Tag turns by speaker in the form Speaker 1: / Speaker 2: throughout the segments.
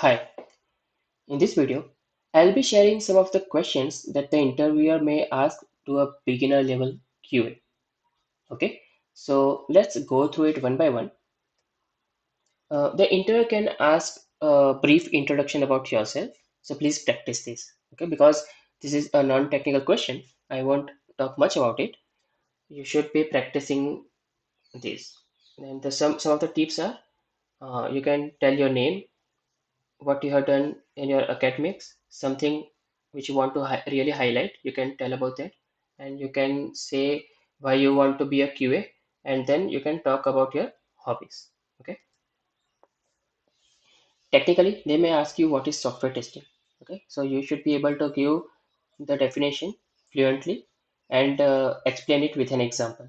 Speaker 1: Hi, in this video, I'll be sharing some of the questions that the interviewer may ask to a beginner level QA. Okay, so let's go through it one by one. The interviewer can ask a brief introduction about yourself. So please practice this. Okay, because this is a non-technical question, I won't talk much about it. You should be practicing this. And some of the tips are you can tell your name, what you have done in your academics, something which you want to really highlight, you can tell about that, and you can say why you want to be a QA, and then you can talk about your hobbies. Okay. Technically, they may ask you what is software testing. Okay, so you should be able to give the definition fluently and explain it with an example.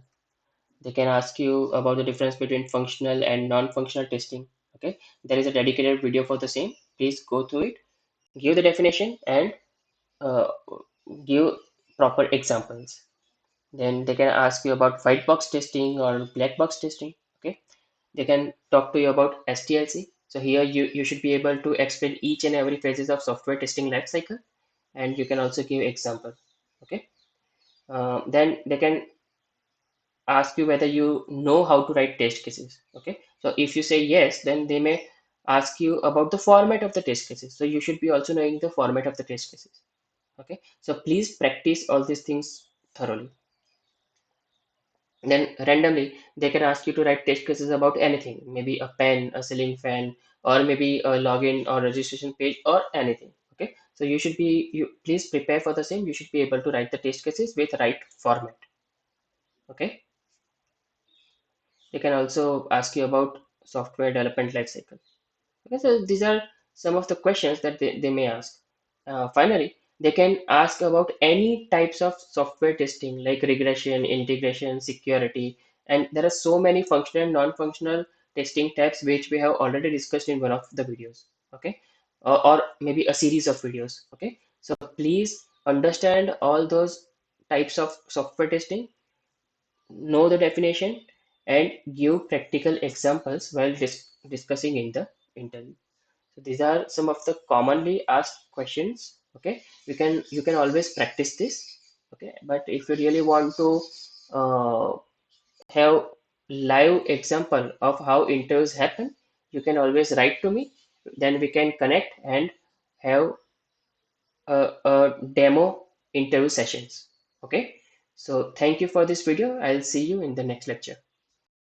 Speaker 1: They can ask you about the difference between functional and non-functional testing. Okay, there is a dedicated video for the same. Please go through it, give the definition, and uh, give proper examples. Then they can ask you about white box testing or black box testing. Okay, they can talk to you about SDLC. So here you should be able to explain each and every phases of software testing life cycle, and you can also give example. Okay, then they can ask you whether you know how to write test cases. Okay, so if you say yes, then they may ask you about the format of the test cases. So you should be also knowing the format of the test cases. Okay, so please practice all these things thoroughly. Then randomly they can ask you to write test cases about anything, maybe a pen, a ceiling fan, or maybe a login or registration page or anything. Okay, so you please prepare for the same. You should be able to write the test cases with right format. Okay, they can also ask you about software development lifecycle. Okay, so these are some of the questions that they may ask. Finally, they can ask about any types of software testing like regression, integration, security, and there are so many functional and non-functional testing types which we have already discussed in one of the videos. Okay, or maybe a series of videos. Okay, so please understand all those types of software testing, know the definition, and give practical examples while discussing in the interview. So these are some of the commonly asked questions. Okay, you can always practice this. Okay, but if you really want to uh, have live example of how interviews happen, you can always write to me. Then we can connect and have a demo interview sessions. Okay, so thank you for this video. I'll see you in the next lecture.